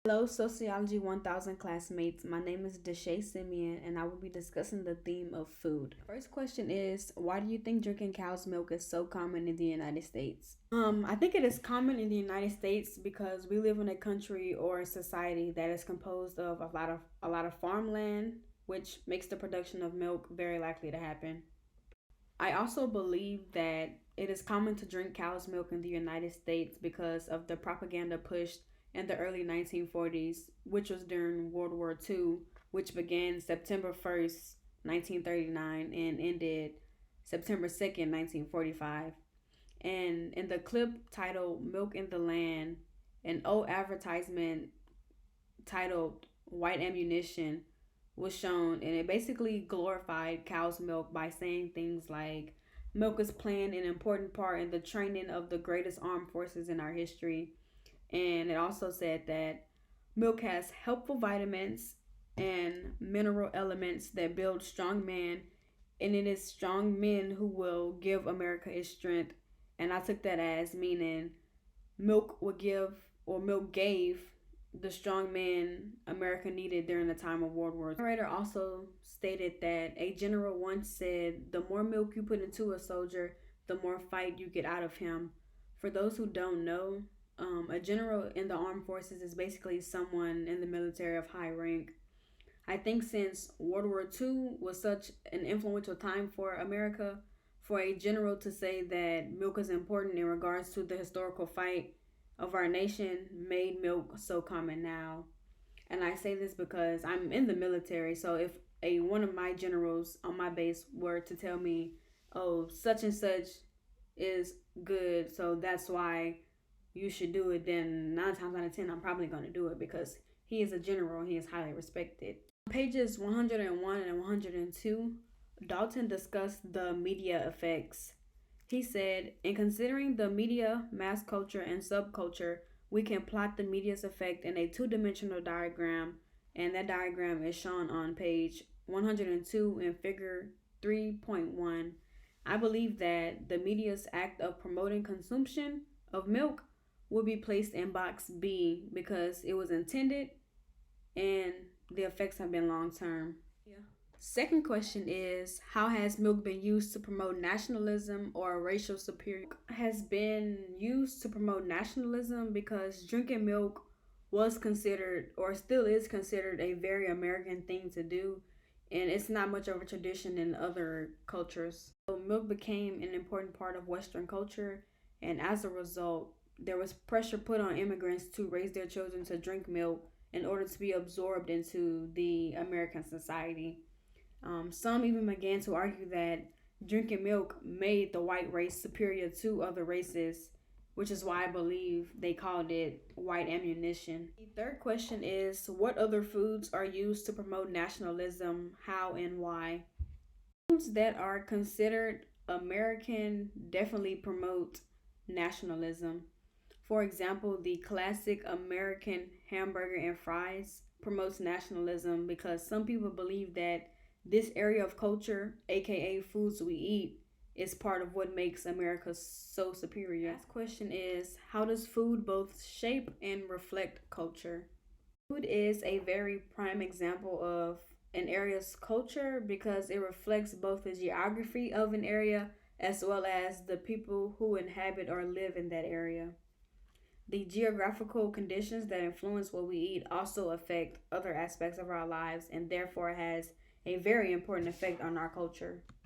Hello, Sociology 1000 classmates. My name is Desh'a and I will be discussing the theme of food. First question is, why do you think drinking cow's milk is so common in the United States? I think it is common in the United States because we live in a country or a society that is composed of a lot of farmland, which makes the production of milk very likely to happen. I also believe that it is common to drink cow's milk in the United States because of the propaganda pushed in the early 1940s, which was during World War II, which began September 1st, 1939, and ended September 2nd, 1945. And in the clip titled Milk in the Land, an old advertisement titled White Ammunition was shown, and it basically glorified cow's milk by saying things like milk is playing an important part in the training of the greatest armed forces in our history. And it also said that milk has helpful vitamins and mineral elements that build strong men, and it is strong men who will give America its strength. And I took that as meaning milk would give, or milk gave, the strong men America needed during the time of World War II. The narrator also stated that a general once said, "The more milk you put into a soldier, the more fight you get out of him." For those who don't know, a general in the armed forces is basically someone in the military of high rank. I think since World War II was such an influential time for America, for a general to say that milk is important in regards to the historical fight of our nation made milk so common now. And I say this because I'm in the military, so if a one of my generals on my base were to tell me, "Oh, such and such is good, so that's why you should do it," then 9 times out of 10 I'm probably going to do it because he is a general and he is highly respected. Pages 101 and 102, Dalton discussed the media effects. He said, "In considering the media, mass culture, and subculture, we can plot the media's effect in a two-dimensional diagram, and that diagram is shown on page 102 in figure 3.1. I believe that the media's act of promoting consumption of milk will be placed in box B because it was intended and the effects have been long term." Yeah. Second question is, how has milk been used to promote nationalism or racial superiority? Has been used to promote nationalism because drinking milk was considered, or still is considered, a very American thing to do, and it's not much of a tradition in other cultures. So milk became an important part of Western culture, and as a result, there was pressure put on immigrants to raise their children to drink milk in order to be absorbed into the American society. Some even began to argue that drinking milk made the white race superior to other races, which is why I believe they called it white ammunition. The third question is, what other foods are used to promote nationalism, how and why? Foods that are considered American definitely promote nationalism. For example, the classic American hamburger and fries promotes nationalism because some people believe that this area of culture, aka foods we eat, is part of what makes America so superior. Last question is, how does food both shape and reflect culture? Food is a very prime example of an area's culture because it reflects both the geography of an area as well as the people who inhabit or live in that area. The geographical conditions that influence what we eat also affect other aspects of our lives and therefore has a very important effect on our culture.